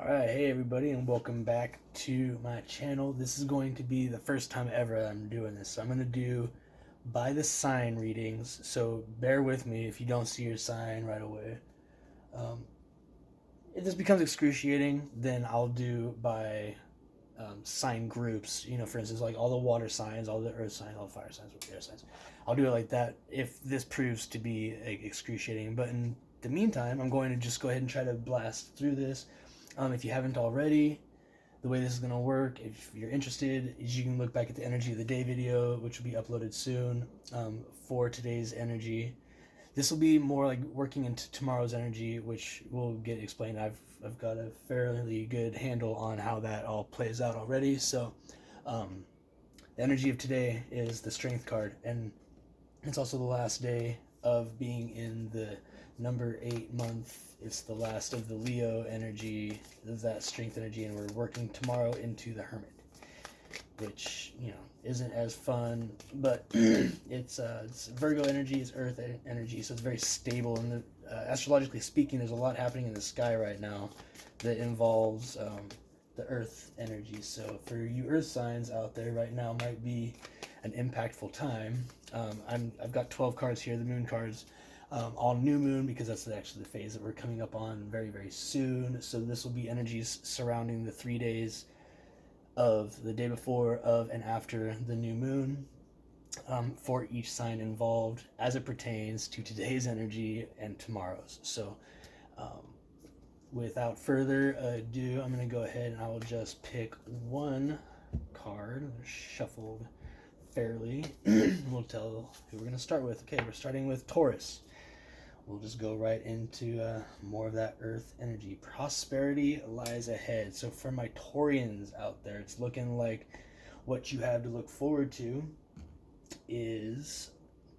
Alright, hey everybody, and welcome back to my channel. This is going to be the first time ever I'm doing this. So I'm going to do by the sign readings, so bear with me if you don't see your sign right away. If this becomes excruciating, then I'll do by sign groups. For instance, like all the water signs, all the earth signs, all the fire signs, air signs. I'll do it like that if this proves to be excruciating. But in the meantime, I'm going to just go ahead and try to blast through this. If you haven't already, the way this is going to work, if you're interested, is you can look back at the Energy of the Day video, which will be uploaded soon for today's energy. This will be more like working into tomorrow's energy, which will get explained. I've got a fairly good handle on how that all plays out already. So the energy of today is the Strength card, and it's also the last day of being in the number 8 month. It's the last of the Leo energy, of that Strength energy, and we're working tomorrow into the Hermit, which isn't as fun, but it's Virgo energy, it's Earth energy, so it's very stable. And astrologically speaking, there's a lot happening in the sky right now that involves the Earth energy. So for you Earth signs out there right now, might be an impactful time. I've got 12 cards here, the moon cards. All new moon, because that's actually the phase that we're coming up on very, very soon. So this will be energies surrounding the 3 days of the day before, of, and after the new moon, for each sign involved as it pertains to today's energy and tomorrow's. So without further ado, I'm going to go ahead and I will just pick one card shuffled fairly. We'll tell who we're going to start with. Okay, we're starting with Taurus. We'll just go right into more of that Earth energy. Prosperity lies ahead. So for my Taurians out there, it's looking like what you have to look forward to is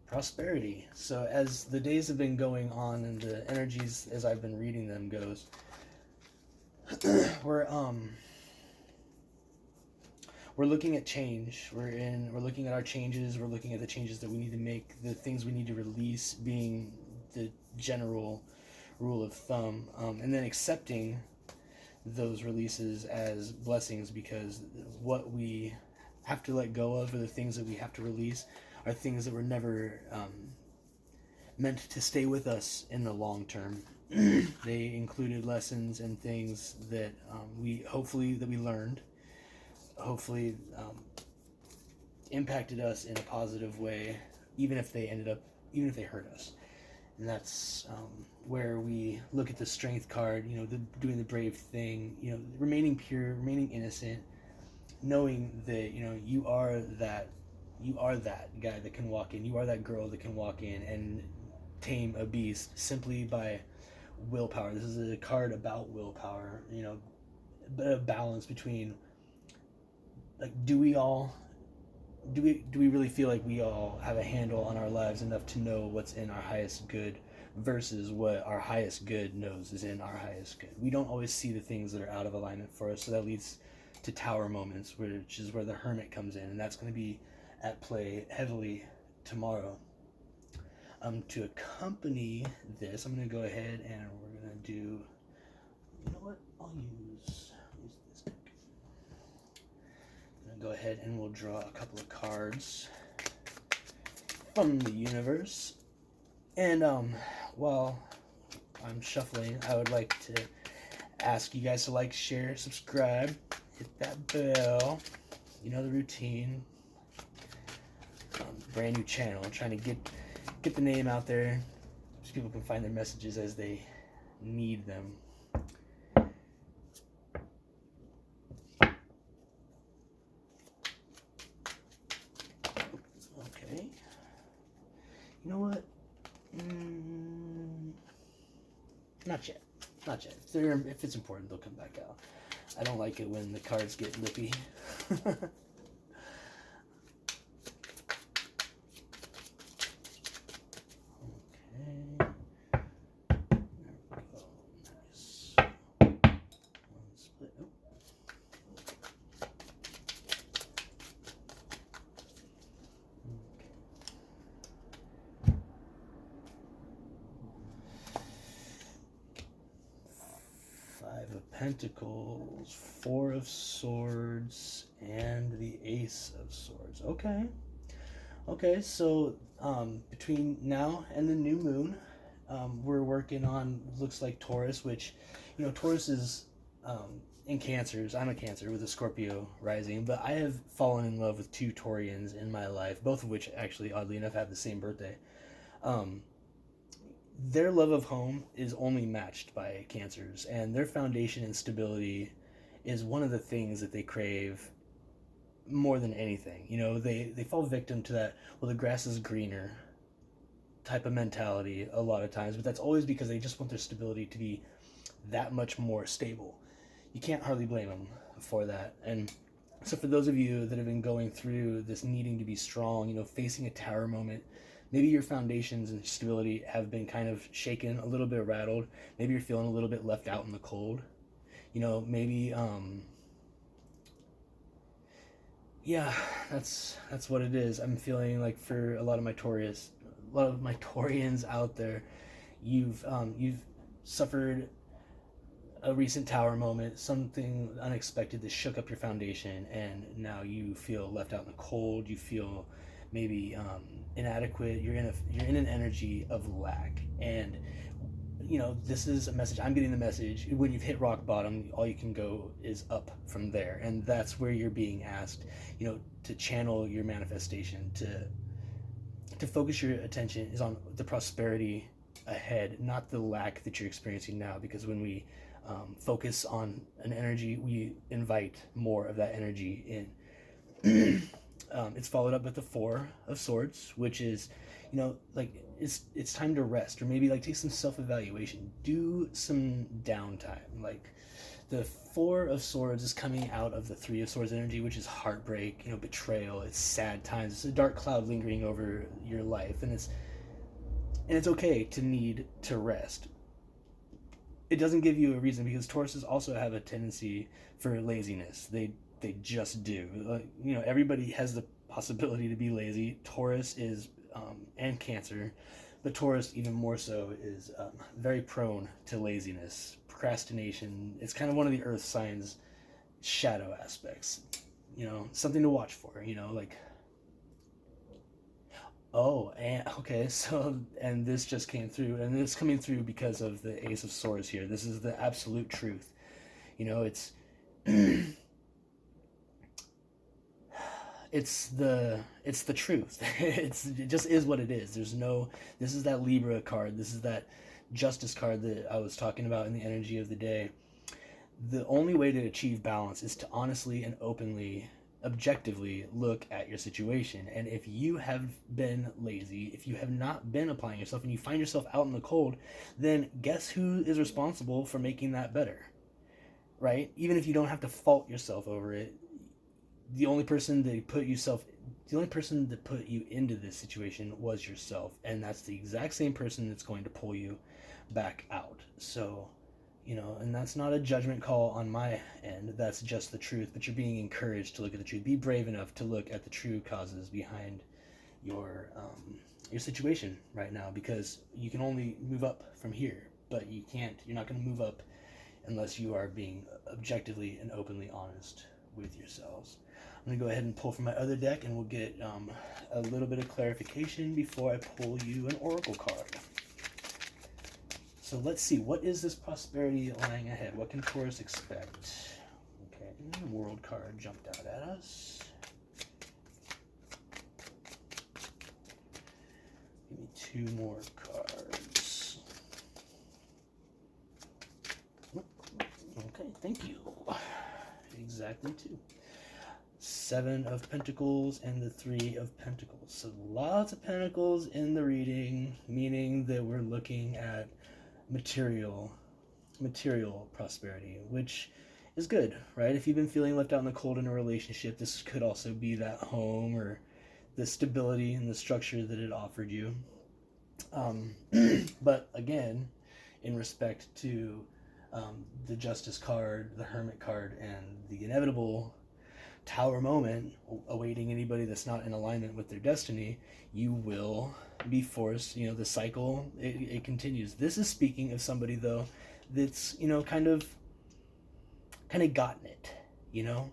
prosperity. So as the days have been going on and the energies as I've been reading them goes, we're looking at change. We're looking at our changes. We're looking at the changes that we need to make, the things we need to release being the general rule of thumb, and then accepting those releases as blessings, because what we have to let go of, or the things that we have to release, are things that were never meant to stay with us in the long term. They included lessons and things that we learned, hopefully impacted us in a positive way, even if they hurt us. And that's where we look at the Strength card, doing the brave thing, remaining pure, remaining innocent, knowing that you are that guy that can walk in, you are that girl that can walk in and tame a beast simply by willpower. This is a card about willpower, but a balance between, like, do we really feel like we all have a handle on our lives enough to know what's in our highest good versus what our highest good knows is in our highest good? We don't always see the things that are out of alignment for us, so that leads to tower moments, which is where the Hermit comes in, and that's going to be at play heavily tomorrow. To accompany this, I'm going to go ahead and we're going to do, I'll use this deck. Go ahead and we'll draw a couple of cards from the universe. And while I'm shuffling, I would like to ask you guys to like, share, subscribe, hit that bell. You know the routine. Brand new channel. I'm trying to get the name out there so people can find their messages as they need them. You know what? Not yet. If it's important, they'll come back out. I don't like it when the cards get lippy. Okay. There we go. Nice. One split. Oh. of Pentacles, Four of Swords, and the Ace of Swords. Okay, so between now and the new moon, we're working on, looks like Taurus, which, Taurus is in Cancers. I'm a Cancer with a Scorpio rising, but I have fallen in love with two Taurians in my life, both of which actually, oddly enough, have the same birthday. Their love of home is only matched by Cancers, and their foundation and stability is one of the things that they crave more than anything. They fall victim to that, well, the grass is greener type of mentality a lot of times, but that's always because they just want their stability to be that much more stable. You can't hardly blame them for that. And so for those of you that have been going through this needing to be strong, facing a tower moment, maybe your foundations and stability have been kind of shaken, a little bit rattled. Maybe you're feeling a little bit left out in the cold. Maybe yeah, that's what it is. I'm feeling like for a lot of my Taurians out there, you've suffered a recent tower moment, something unexpected that shook up your foundation, and now you feel left out in the cold. You feel maybe inadequate. You're in an energy of lack, and this is a message. I'm getting the message. When you've hit rock bottom, all you can go is up from there, and that's where you're being asked, to channel your manifestation, to focus your attention is on the prosperity ahead, not the lack that you're experiencing now. Because when we focus on an energy, we invite more of that energy in. It's followed up with the Four of Swords, which is, it's time to rest, or maybe take some self-evaluation, do some downtime. The Four of Swords is coming out of the Three of Swords energy, which is heartbreak, betrayal. It's sad times. It's a dark cloud lingering over your life, and it's okay to need to rest. It doesn't give you a reason, because Tauruses also have a tendency for laziness. They just do. Everybody has the possibility to be lazy. Taurus is, and Cancer, but Taurus even more so is very prone to laziness, procrastination. It's kind of one of the earth signs' shadow aspects. Something to watch for, Oh, and okay, so, and this just came through, and it's coming through because of the Ace of Swords here. This is the absolute truth. It's it's the truth. It just is what it is. This is that Libra card. This is that Justice card that I was talking about in the energy of the day. The only way to achieve balance is to honestly and openly, objectively look at your situation. And if you have been lazy, if you have not been applying yourself, and you find yourself out in the cold, then guess who is responsible for making that better, right? Even if you don't have to fault yourself over it, the only person that put you into this situation was yourself, and that's the exact same person that's going to pull you back out. So, and that's not a judgment call on my end. That's just the truth. But you're being encouraged to look at the truth. Be brave enough to look at the true causes behind your situation right now, because you can only move up from here, but you're not going to move up unless you are being objectively and openly honest with yourselves. I'm going to go ahead and pull from my other deck, and we'll get a little bit of clarification before I pull you an oracle card. So let's see, what is this prosperity lying ahead? What can Taurus expect? Okay, the World card jumped out at us. Give me two more cards. Okay, thank you. Exactly two. Seven of Pentacles and the Three of Pentacles. So lots of pentacles in the reading, meaning that we're looking at material prosperity, which is good, right? If you've been feeling left out in the cold in a relationship, this could also be that home or the stability and the structure that it offered you. But again, in respect to the Justice card, the Hermit card, and the inevitable Tower moment awaiting anybody that's not in alignment with their destiny, you will be forced, the cycle, it continues. This is speaking of somebody, though, that's, kind of kind of gotten it, you know?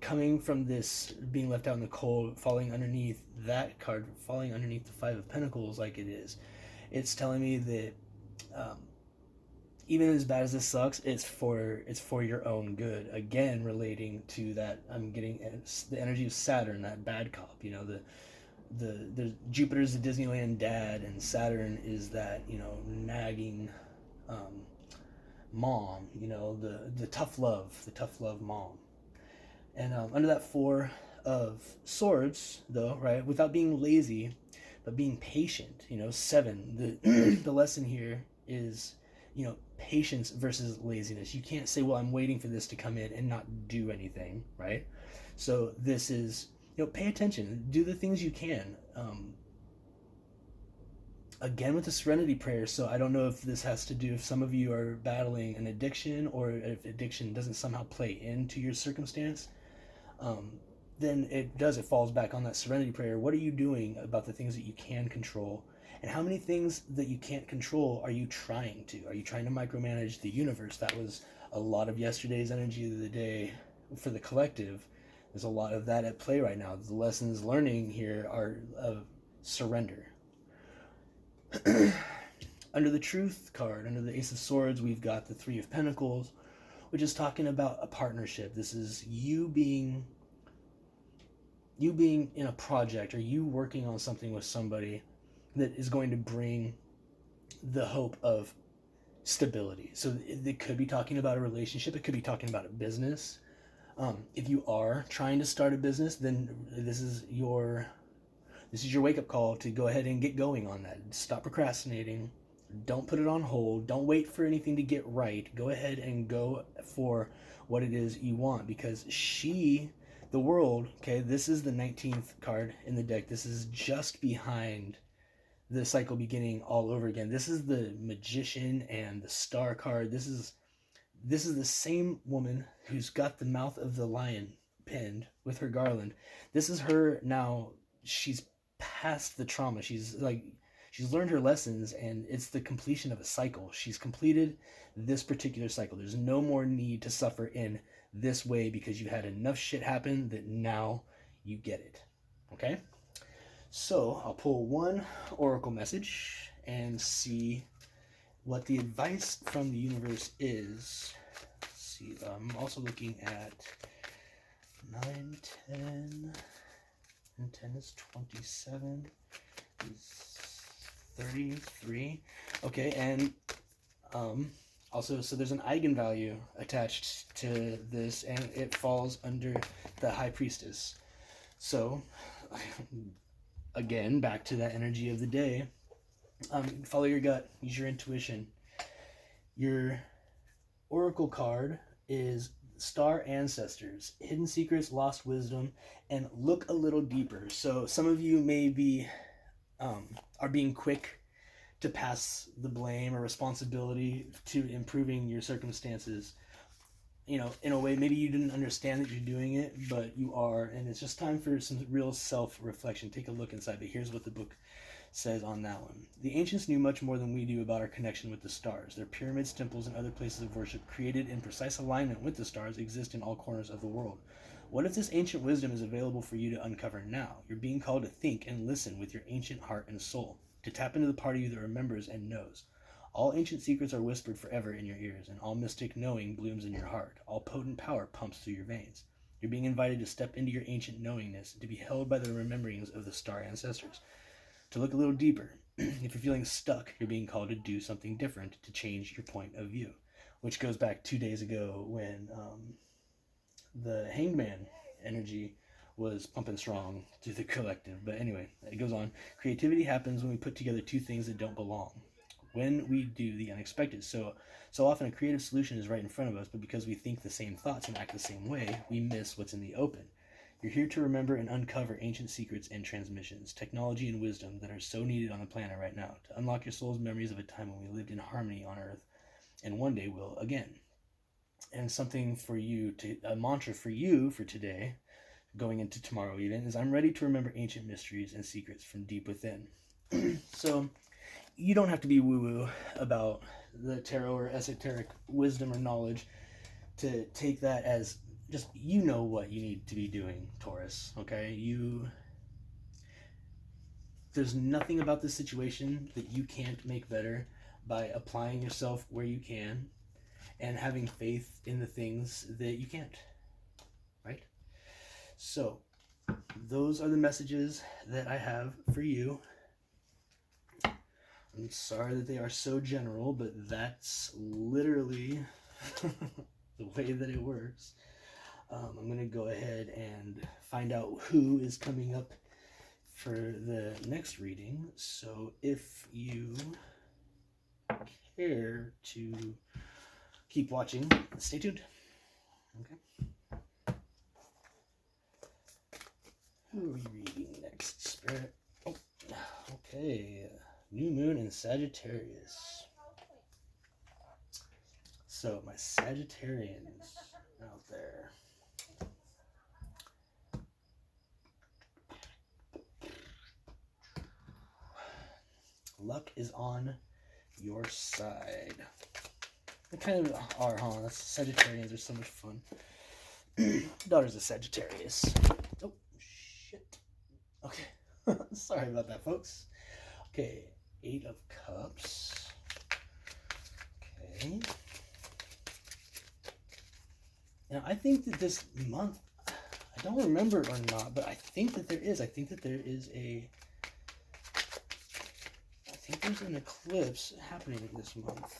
Coming from this being left out in the cold, falling underneath that card, falling underneath the Five of Pentacles like it is, it's telling me that even as bad as this sucks, it's for your own good. Again, relating to that, I'm getting the energy of Saturn, that bad cop. You know, the Jupiter's the Disneyland dad, and Saturn is that, you know, nagging mom. You know, the tough love mom. And under that Four of Swords, though, right, without being lazy, but being patient. You know, 7. The lesson here is, you know, patience versus laziness. You can't say, well, I'm waiting for this to come in and not do anything, right? So this is, you know, pay attention, do the things you can. Again, with the Serenity Prayer, so I don't know if this has to do, if some of you are battling an addiction, or if addiction doesn't somehow play into your circumstance, then it falls back on that Serenity Prayer. What are you doing about the things that you can control? And how many things that you can't control are you trying to? Are you trying to micromanage the universe? That was a lot of yesterday's energy of the day for the collective. There's a lot of that at play right now. The lessons learning here are of surrender. Under the Truth card, under the Ace of Swords, we've got the Three of Pentacles, which is talking about a partnership. This is you being in a project, or you working on something with somebody that is going to bring the hope of stability. So it could be talking about a relationship. It could be talking about a business. If you are trying to start a business, then this is your wake-up call to go ahead and get going on that. Stop procrastinating. Don't put it on hold. Don't wait for anything to get right. Go ahead and go for what it is you want, because the world, okay, this is the 19th card in the deck. This is just behind the cycle beginning all over again. This is the Magician and the Star card. This is the same woman who's got the mouth of the lion pinned with her garland. This is her now. She's past the trauma. She's learned her lessons, and it's the completion of a cycle. She's completed this particular cycle. There's no more need to suffer in this way, because you had enough shit happen that now you get it. Okay? So I'll pull one oracle message and see what the advice from the universe is. Let's see, I'm also looking at 9, 10, and 10 is 27, is 33. Okay, and also, so there's an eigenvalue attached to this, and it falls under the High Priestess. So, again, back to that energy of the day. Follow your gut, use your intuition. Your oracle card is Star Ancestors, Hidden Secrets, Lost Wisdom, and Look a Little Deeper. So some of you may be are being quick to pass the blame or responsibility to improving your circumstances, you know, in a way maybe you didn't understand that you're doing it, but you are, and it's just time for some real self-reflection. Take a look inside. But here's what the book says on that one. The ancients knew much more than we do about our connection with the stars. Their pyramids, temples, and other places of worship created in precise alignment with the stars exist in all corners of the world. What if this ancient wisdom is available for you to uncover now? You're being called to think and listen with your ancient heart and soul, to tap into the part of you that remembers and knows. All ancient secrets are whispered forever in your ears, and all mystic knowing blooms in your heart. All potent power pumps through your veins. You're being invited to step into your ancient knowingness, to be held by the rememberings of the star ancestors, to look a little deeper. If you're feeling stuck, you're being called to do something different, to change your point of view, which goes back 2 days ago when the Hangman energy was pumping strong through the collective. But anyway, it goes on. Creativity happens when we put together two things that don't belong, when we do the unexpected. So often a creative solution is right in front of us, but because we think the same thoughts and act the same way, we miss what's in the open. You're here to remember and uncover ancient secrets and transmissions, technology and wisdom that are so needed on the planet right now, to unlock your soul's memories of a time when we lived in harmony on Earth, and one day will again. And something for you, a mantra for you for today, going into tomorrow even, is I'm ready to remember ancient mysteries and secrets from deep within. So you don't have to be woo-woo about the tarot or esoteric wisdom or knowledge to take that as just, you know what you need to be doing, Taurus, okay? There's nothing about this situation that you can't make better by applying yourself where you can and having faith in the things that you can't, right? So those are the messages that I have for you. I'm sorry that they are so general, but that's literally the way that it works. I'm going to go ahead and find out who is coming up for the next reading. So if you care to keep watching, stay tuned. Okay. Who are we reading next, Spirit? Oh, okay. New Moon in Sagittarius. So, my Sagittarians out there. Luck is on your side. They kind of are, huh? Sagittarians are so much fun. Daughter's a Sagittarius. Oh, shit. Okay. Sorry about that, folks. Okay, 8 of Cups. Okay. Now, I think that this month, I don't remember or not, but I think that there is. I think there's an eclipse happening this month.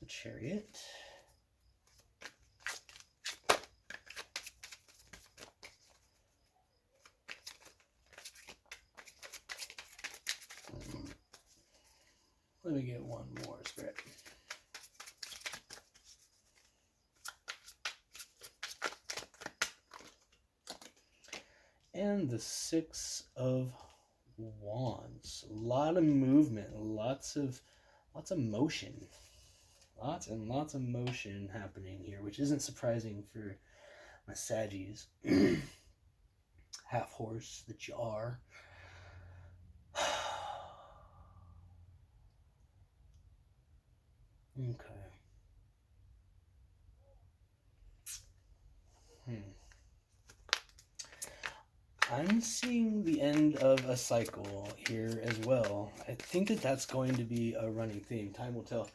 The Chariot. Let me get one more, Spirit. And the 6 of Wands. A lot of movement, lots of motion. Lots and lots of motion happening here, which isn't surprising for my Saggies. Half horse that you are. Okay. I'm seeing the end of a cycle here as well. I think that that's going to be a running theme. Time will tell.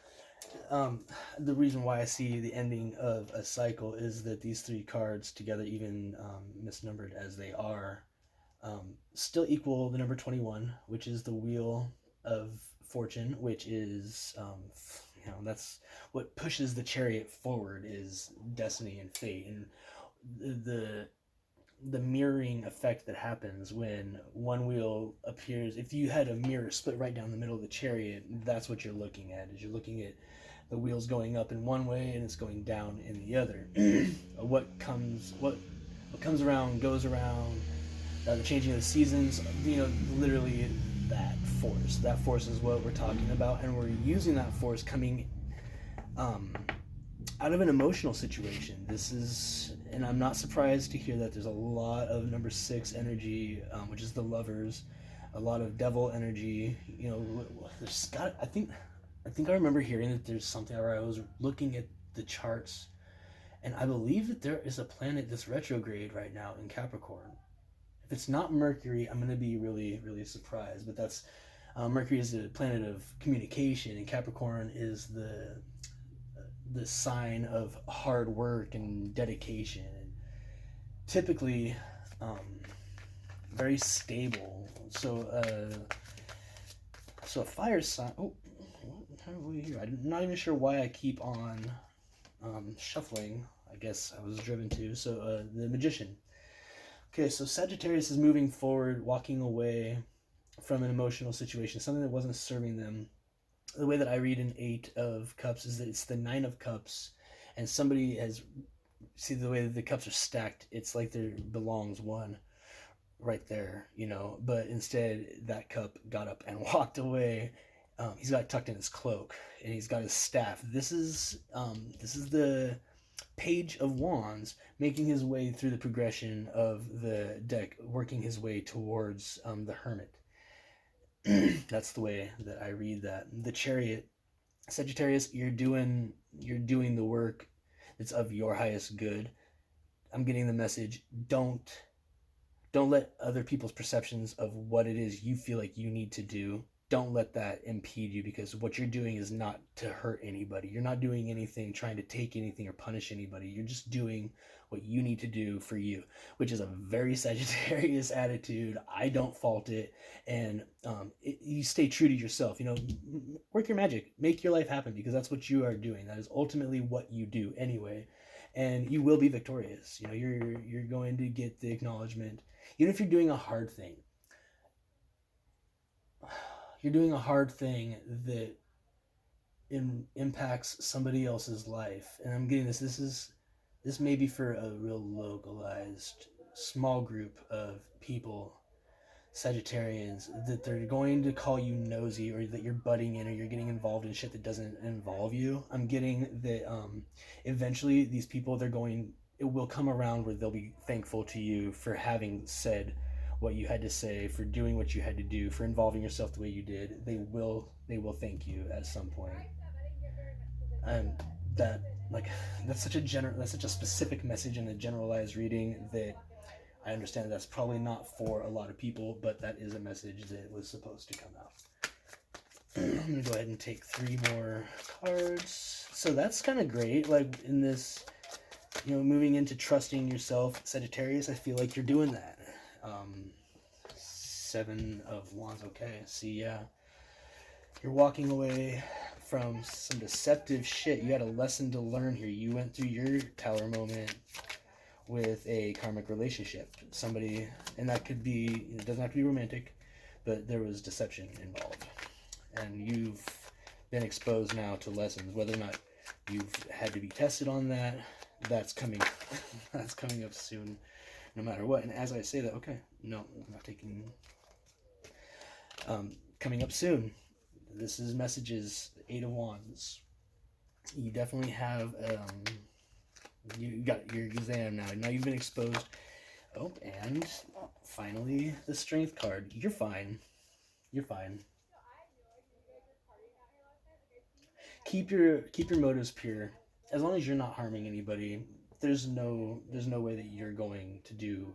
The reason why I see the ending of a cycle is that these 3 cards together, even misnumbered as they are, still equal the number 21, which is the Wheel of Fortune, which is, that's what pushes the Chariot forward, is destiny and fate. And the mirroring effect that happens when one wheel appears, if you had a mirror split right down the middle of the Chariot, that's what you're looking at, is you're looking at the wheels going up in one way and it's going down in the other. what comes around goes around. The changing of the seasons, literally that force is what we're talking about, and we're using that force coming out of an emotional situation. And I'm not surprised to hear that there's a lot of number 6 energy, which is the Lovers, a lot of devil energy. I think I remember hearing that there's something where I was looking at the charts, and I believe that there is a planet that's retrograde right now in Capricorn. If it's not Mercury, I'm going to be really, really surprised. But that's Mercury is the planet of communication, and Capricorn is the sign of hard work and dedication, and typically very stable. So a fire sign. Oh, how are we here? I'm not even sure why I keep on shuffling. I guess I was driven to. So the Magician. Okay, so Sagittarius is moving forward, walking away from an emotional situation, something that wasn't serving them. The way that I read an 8 of Cups is that it's the 9 of Cups, and somebody has, see the way that the cups are stacked, it's like there belongs one right there, but instead that cup got up and walked away. He's got it tucked in his cloak, and he's got his staff. This is the Page of Wands making his way through the progression of the deck, working his way towards the Hermit. That's the way that I read that. The Chariot Sagittarius, you're doing the work that's of your highest good. I'm getting the message. Don't let other people's perceptions of what it is you feel like you need to do, don't let that impede you, because what you're doing is not to hurt anybody. You're not doing anything trying to take anything or punish anybody. You're just doing what you need to do for you, which is a very Sagittarius attitude. I don't fault it. And you stay true to yourself. Work your magic, make your life happen, because that's what you are doing. That is ultimately what you do anyway. And you will be victorious. You're going to get the acknowledgement. Even if you're doing a hard thing, that impacts somebody else's life. And I'm getting this may be for a real localized small group of people, Sagittarians, that they're going to call you nosy, or that you're butting in, or you're getting involved in shit that doesn't involve you. I'm getting that eventually these people, it will come around where they'll be thankful to you for having said what you had to say, for doing what you had to do, for involving yourself the way you did. They will thank you at some point. And that, like, that's such a specific message in a generalized reading that I understand that's probably not for a lot of people, but that is a message that was supposed to come out. I'm gonna go ahead and take 3 more cards. So that's kind of great. Like, in this, moving into trusting yourself, Sagittarius, I feel like you're doing that. 7 of Wands. Okay, see, yeah, you're walking away from some deceptive shit. You had a lesson to learn here. You went through your Tower moment with a karmic relationship, somebody, and that could be, it doesn't have to be romantic, but there was deception involved, and you've been exposed now to lessons. Whether or not you've had to be tested on that, that's coming up soon, no matter what. And as I say that, okay, no, I'm not taking, coming up soon, this is messages, 8 of Wands. You definitely have, you got your exam now. Now you've been exposed. Oh, and finally, the Strength card. You're fine. You're fine. Keep your motives pure. As long as you're not harming anybody, there's no way that you're going to do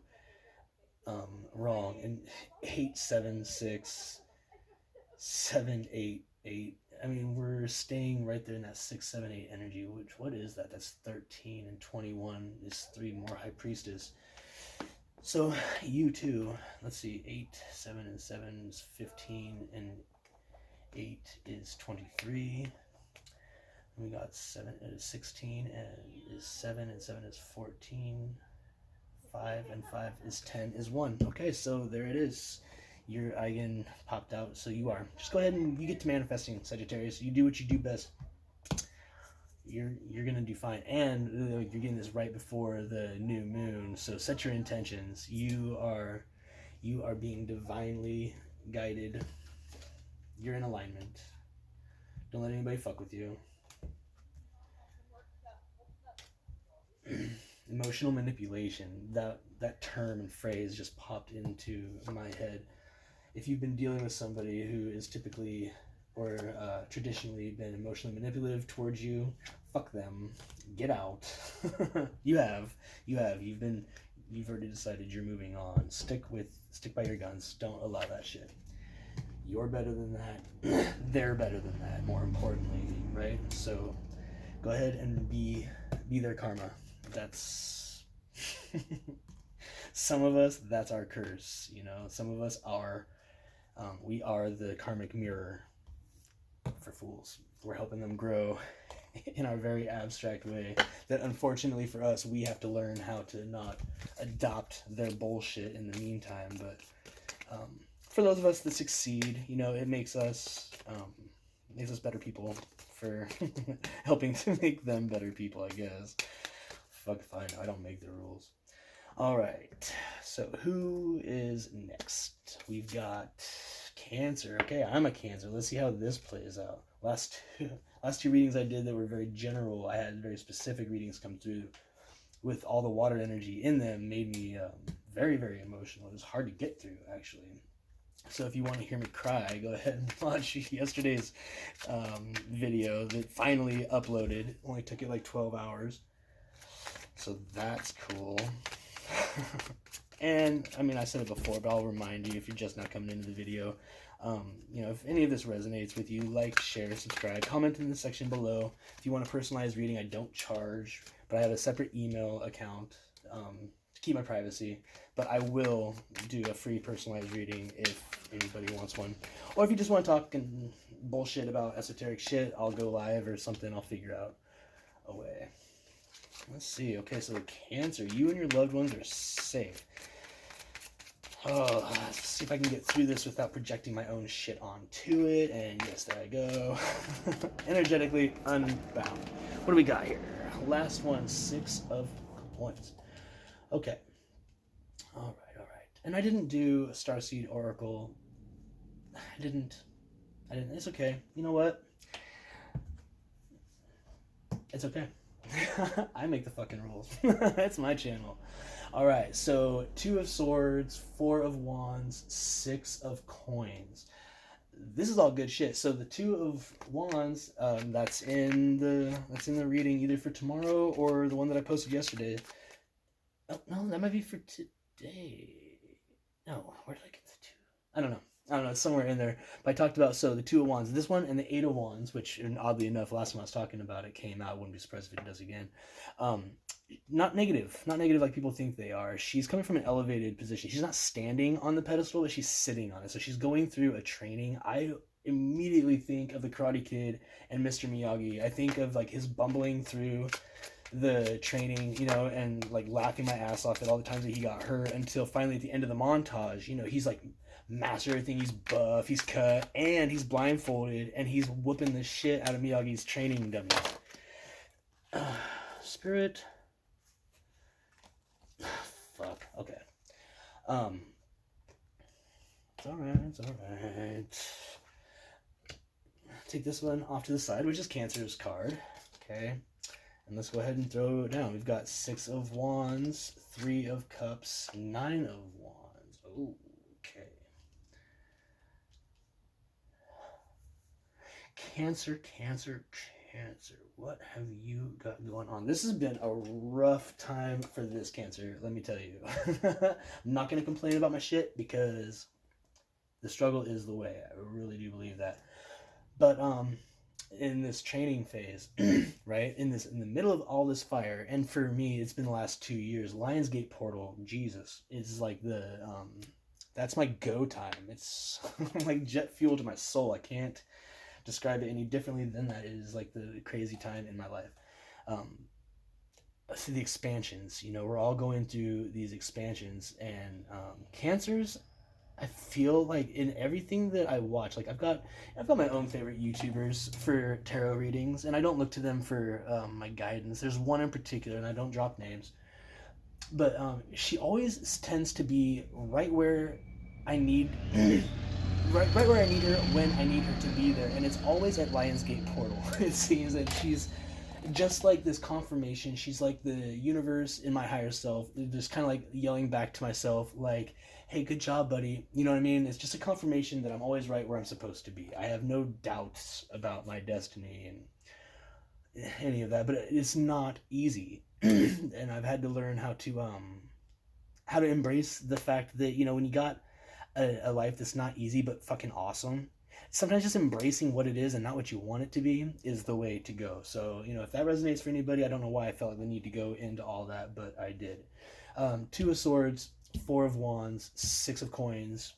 wrong. And 8, 7, 6, 7, 8, 8. I mean, we're staying right there in that 6, 7, 8 energy. What is that? That's 13, and 21 is 3 more High Priestess. So you too. Let's see, 8, 7, and 7 is 15, and 8 is 23. And we got 7 is 16, and is 7, and 7 is 14. 5 and 5 is 10 is 1. Okay, so there it is. Your Eigen popped out, so you are. Just go ahead and you get to manifesting, Sagittarius. You do what you do best. You're gonna do fine, and you're getting this right before the new moon. So set your intentions. You are being divinely guided. You're in alignment. Don't let anybody fuck with you. Emotional manipulation. That term and phrase just popped into my head. If you've been dealing with somebody who is typically or traditionally been emotionally manipulative towards you, fuck them. Get out. You've already decided you're moving on. Stick by your guns. Don't allow that shit. You're better than that. They're better than that, more importantly, right? So go ahead and be their karma. That's some of us, that's our curse. Some of us are we are the karmic mirror for fools. We're helping them grow in our very abstract way that, unfortunately for us, we have to learn how to not adopt their bullshit in the meantime. But for those of us that succeed, it makes us better people for helping to make them better people, I guess. Fuck if I know. I don't make the rules. All right, so who is next? We've got Cancer. Okay, I'm a Cancer. Let's see how this plays out. Last two readings I did that were very general. I had very specific readings come through with all the water energy in them. Made me very, very emotional. It was hard to get through, actually. So if you want to hear me cry, go ahead and watch yesterday's video that finally uploaded. It only took it like 12 hours. So that's cool. And I mean, I said it before, but I'll remind you if you're just not coming into the video. You know, if any of this resonates with you, like, share, subscribe, comment in the section below. If you want a personalized reading, I don't charge, but I have a separate email account to keep my privacy. But I will do a free personalized reading if anybody wants one. Or if you just want to talk and bullshit about esoteric shit, I'll go live or something. I'll figure out a way. Let's see. Okay, so the Cancer, you and your loved ones are safe. Oh, let's see if I can get through this without projecting my own shit onto it. And yes, there I go. Energetically unbound. What do we got here? Last one, 6 of Coins. Okay. All right. And I didn't do a Starseed Oracle. I didn't. It's okay. You know what? It's okay. I make the fucking rules. It's my channel. All right, so 2 of Swords, 4 of Wands, 6 of Coins. This is all good shit. So the 2 of Wands, that's in the reading either for tomorrow or the one that I posted yesterday. Oh no, that might be for today. No, where did I get the 2? I don't know. It's somewhere in there. But I talked about, so the 2 of Wands, this one, and the 8 of Wands, which, and oddly enough, last time I was talking about it came out. Wouldn't be surprised if it does again. Not negative like people think they are. She's coming from an elevated position. She's not standing on the pedestal, but she's sitting on it. So she's going through a training. I immediately think of the Karate Kid and Mr. Miyagi. I think of like his bumbling through the training, you know, and like laughing my ass off at all the times that he got hurt until finally at the end of the montage, you know, he's like master everything. He's buff, he's cut, and he's blindfolded, and he's whooping the shit out of Miyagi's training dummies. Spirit. Fuck. Okay. It's alright. Take this one off to the side, which is Cancer's card. Okay. And let's go ahead and throw it down. We've got 6 of Wands, 3 of Cups, 9 of Wands. Ooh, okay. Cancer. What have you got going on? This has been a rough time for this Cancer, let me tell you. I'm not going to complain about my shit because the struggle is the way. I really do believe that. But in this training phase, right, in the middle of all this fire, and for me it's been the last 2 years, Lionsgate Portal, Jesus, is like the that's my go time. It's like jet fuel to my soul. I can't describe it any differently than that. It is like the crazy time in my life. So the expansions, you know, we're all going through these expansions, and Cancers, I feel like in everything that I watch, like I've got my own favorite YouTubers for tarot readings, and I don't look to them for my guidance. There's one in particular, and I don't drop names, but she always tends to be right where I need right where I need her when I need her to be there, and it's always at Lionsgate Portal. It seems that she's just like this confirmation. She's like the universe in my higher self, just kind of like yelling back to myself, like, hey, good job, buddy. You know what I mean? It's just a confirmation that I'm always right where I'm supposed to be. I have no doubts about my destiny and any of that, but it's not easy. And I've had to learn how to embrace the fact that, you know, when you got a life that's not easy but fucking awesome, sometimes just embracing what it is and not what you want it to be is the way to go. So, you know, if that resonates for anybody, I don't know why I felt the need to go into all that, but I did. 2 of Swords, 4 of Wands, 6 of Coins.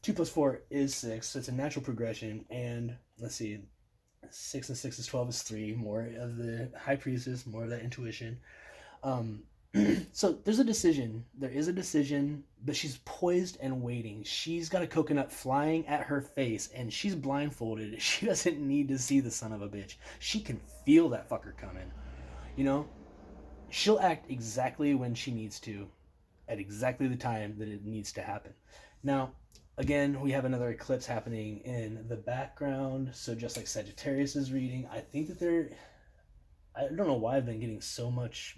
2 plus 4 is 6, so it's a natural progression. And let's see, 6 and 6 is 12 is 3, more of the High Priestess, more of that intuition. So there is a decision, but she's poised and waiting. She's got a coconut flying at her face, and she's blindfolded. She doesn't need to see the son of a bitch. She can feel that fucker coming. You know, she'll act exactly when she needs to, at exactly the time that it needs to happen. Now, again, we have another eclipse happening in the background. So just like Sagittarius' reading, I think that I don't know why I've been getting so much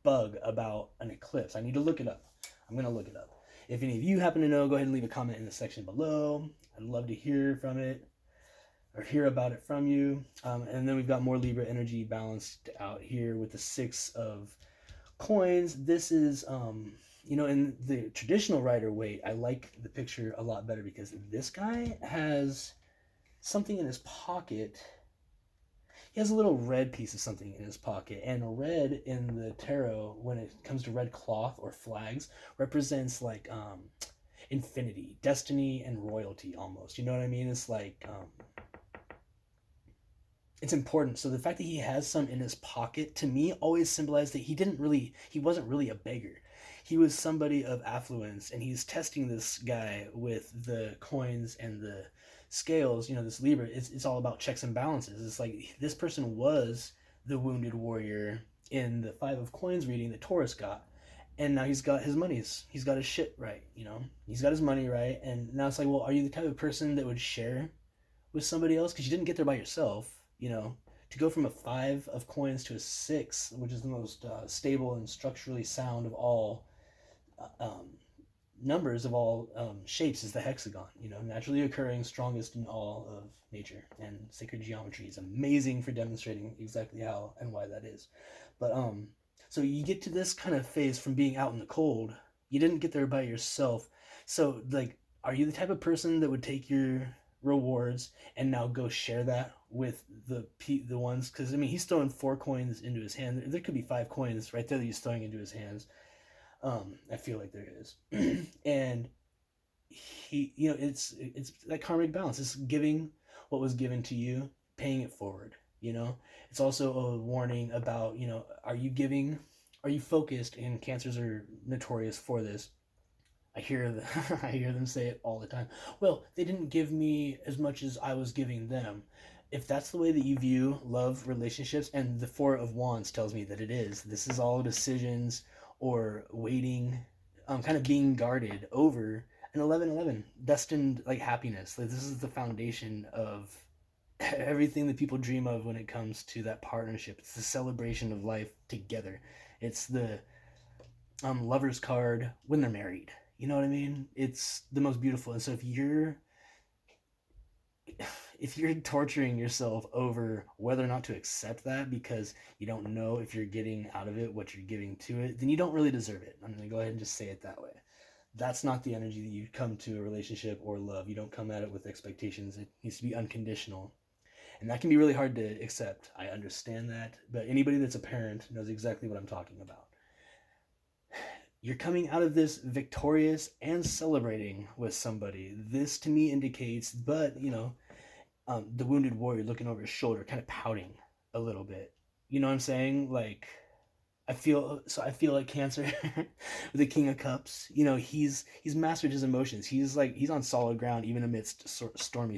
bug about an eclipse. I need to look it up. I'm going to look it up. If any of you happen to know, go ahead and leave a comment in the section below. I'd love to hear from it or hear about it from you. And then we've got more Libra energy balanced out here with the 6 of coins. This is, in the traditional Rider-Waite, I like the picture a lot better because this guy has something in his pocket. He has a little red piece of something in his pocket, and red in the tarot, when it comes to red cloth or flags, represents like infinity, destiny, and royalty almost. You know what I mean? It's like it's important. So the fact that he has some in his pocket to me always symbolized that he wasn't really a beggar. He was somebody of affluence, and he's testing this guy with the coins and the scales. This Libra, it's all about checks and balances. It's like this person was the wounded warrior in the 5 of coins reading that Taurus got, and now he's got his he's got his shit right. He's got his money right, and now it's like, well, are you the type of person that would share with somebody else? Because you didn't get there by yourself. To go from a 5 of coins to a 6, which is the most stable and structurally sound of all numbers, of all shapes, is the hexagon. Naturally occurring, strongest in all of nature, and sacred geometry is amazing for demonstrating exactly how and why that is. But so you get to this kind of phase from being out in the cold. You didn't get there by yourself. So like, are you the type of person that would take your rewards and now go share that with the ones? Because he's throwing 4 coins into his hand. There could be 5 coins right there that he's throwing into his hands. I feel like there is. And he, it's that karmic balance. It's giving what was given to you, paying it forward. It's also a warning about, are you focused? And Cancers are notorious for this. I hear them say it all the time. Well, they didn't give me as much as I was giving them. If that's the way that you view love, relationships, and the 4 of Wands tells me that it is. This is all decisions or waiting, kind of being guarded over an 11-11, destined like happiness. Like, this is the foundation of everything that people dream of when it comes to that partnership. It's the celebration of life together. It's the lover's card when they're married. You know what I mean? It's the most beautiful. And so if you're torturing yourself over whether or not to accept that because you don't know if you're getting out of it what you're giving to it, then you don't really deserve it. I'm going to go ahead and just say it that way. That's not the energy that you come to a relationship or love. You don't come at it with expectations. It needs to be unconditional. And that can be really hard to accept. I understand that. But anybody that's a parent knows exactly what I'm talking about. You're coming out of this victorious and celebrating with somebody. This to me indicates, the wounded warrior looking over his shoulder, kind of pouting a little bit. You know what I'm saying? Like, I feel like Cancer with the King of Cups. He's mastered his emotions. He's on solid ground even amidst stormy